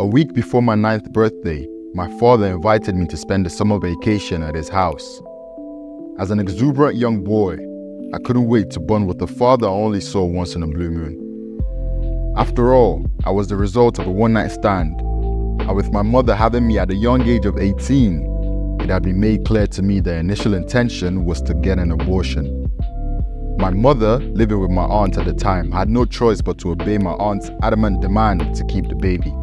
A week before my 9th birthday, my father invited me to spend a summer vacation at his house. As an exuberant young boy, I couldn't wait to bond with a father I only saw once in a blue moon. After all, I was the result of a one-night stand, and with my mother having me at a young age of 18, it had been made clear to me their initial intention was to get an abortion. My mother, living with my aunt at the time, had no choice but to obey my aunt's adamant demand to keep the baby.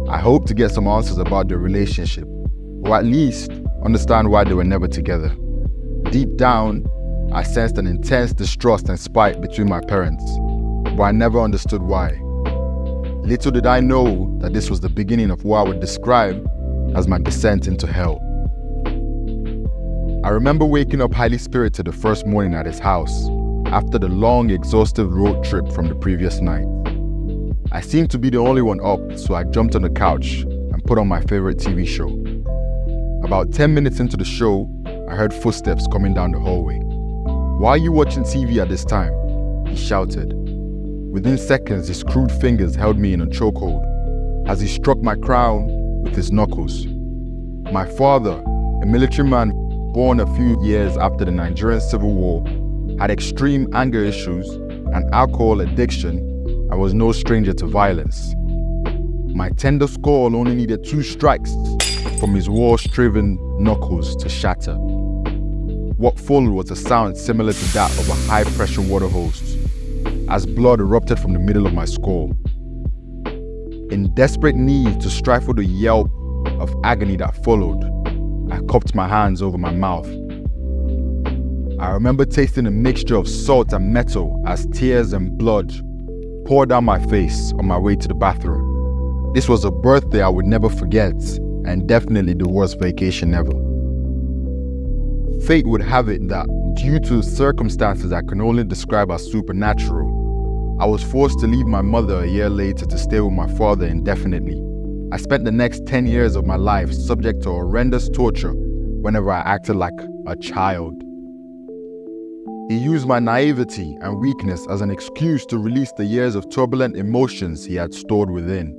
I hoped to get some answers about their relationship, or at least understand why they were never together. Deep down, I sensed an intense distrust and spite between my parents, but I never understood why. Little did I know that this was the beginning of what I would describe as my descent into hell. I remember waking up highly spirited the first morning at his house, after the long, exhaustive road trip from the previous night. I seemed to be the only one up, so I jumped on the couch and put on my favorite TV show. About 10 minutes into the show, I heard footsteps coming down the hallway. "Why are you watching TV at this time?" he shouted. Within seconds, his crude fingers held me in a chokehold as he struck my crown with his knuckles. My father, a military man born a few years after the Nigerian Civil War, had extreme anger issues and alcohol addiction and was no stranger to violence. My tender skull only needed 2 strikes from his war-striven knuckles to shatter. What followed was a sound similar to that of a high-pressure water hose, as blood erupted from the middle of my skull. In desperate need to stifle the yelp of agony that followed, I cupped my hands over my mouth. I remember tasting a mixture of salt and metal as tears and blood poured down my face on my way to the bathroom. This was a birthday I would never forget, and definitely the worst vacation ever. Fate would have it that, due to circumstances I can only describe as supernatural, I was forced to leave my mother a year later to stay with my father indefinitely. I spent the next 10 years of my life subject to horrendous torture whenever I acted like a child. He used my naivety and weakness as an excuse to release the years of turbulent emotions he had stored within,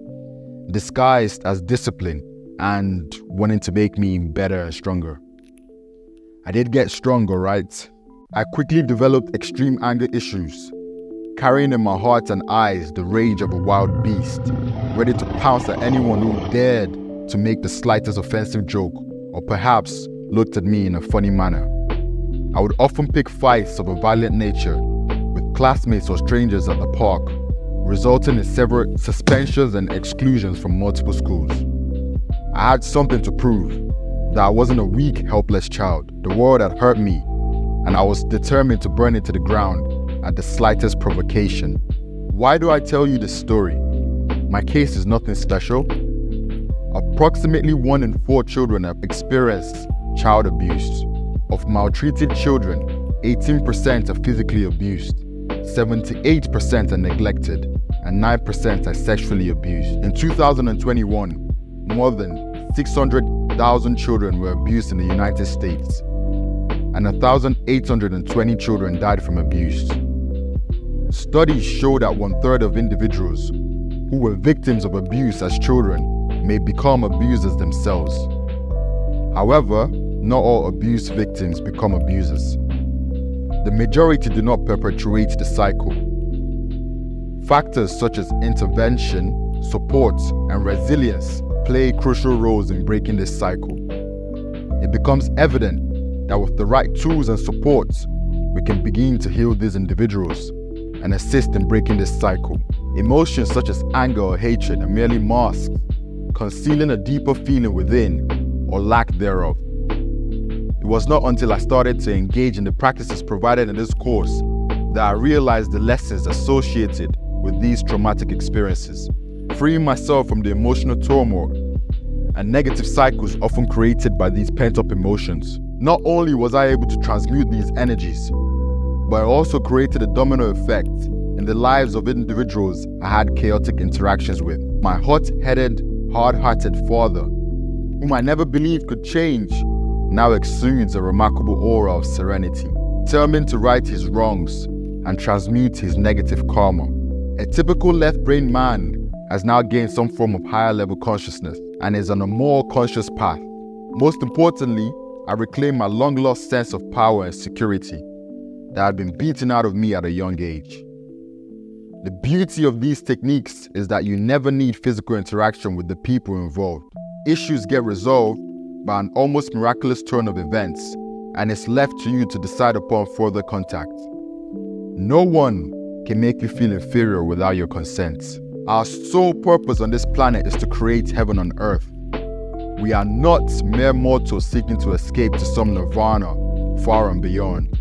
disguised as discipline and wanting to make me better and stronger. I did get stronger, right? I quickly developed extreme anger issues, carrying in my heart and eyes the rage of a wild beast, ready to pounce at anyone who dared to make the slightest offensive joke or perhaps looked at me in a funny manner. I would often pick fights of a violent nature with classmates or strangers at the park, resulting in several suspensions and exclusions from multiple schools. I had something to prove, that I wasn't a weak, helpless child. The world had hurt me, and I was determined to burn it to the ground at the slightest provocation. Why do I tell you this story? My case is nothing special. Approximately 1 in 4 children have experienced child abuse. Of maltreated children, 18% are physically abused, 78% are neglected, and 9% are sexually abused. In 2021, more than 600,000 children were abused in the United States, and 1,820 children died from abuse. Studies show that 1/3 of individuals who were victims of abuse as children may become abusers themselves. However, not all abuse victims become abusers. The majority do not perpetuate the cycle. Factors such as intervention, support, and resilience play crucial roles in breaking this cycle. It becomes evident that with the right tools and support, we can begin to heal these individuals and assist in breaking this cycle. Emotions such as anger or hatred are merely masks, concealing a deeper feeling within or lack thereof. It was not until I started to engage in the practices provided in this course that I realized the lessons associated with these traumatic experiences, freeing myself from the emotional turmoil and negative cycles often created by these pent-up emotions. Not only was I able to transmute these energies, but I also created a domino effect in the lives of individuals I had chaotic interactions with. My hot-headed, hard-hearted father, whom I never believed could change, now exudes a remarkable aura of serenity, determined to right his wrongs and transmute his negative karma. A typical left-brain man has now gained some form of higher level consciousness and is on a more conscious path. Most importantly, I reclaim my long lost sense of power and security that had been beaten out of me at a young age. The beauty of these techniques is that you never need physical interaction with the people involved. Issues get resolved by an almost miraculous turn of events, and it's left to you to decide upon further contact. No one can make you feel inferior without your consent. Our sole purpose on this planet is to create heaven on earth. We are not mere mortals seeking to escape to some nirvana far and beyond.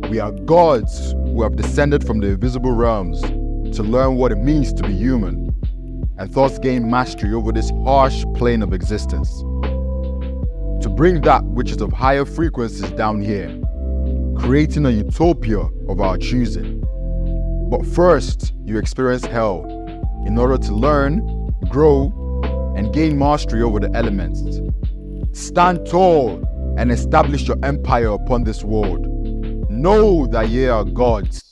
We are gods who have descended from the invisible realms to learn what it means to be human, and thus gain mastery over this harsh plane of existence. To bring that which is of higher frequencies down here, creating a utopia of our choosing. But first, you experience hell in order to learn, grow, and gain mastery over the elements. Stand tall and establish your empire upon this world. Know that ye are gods.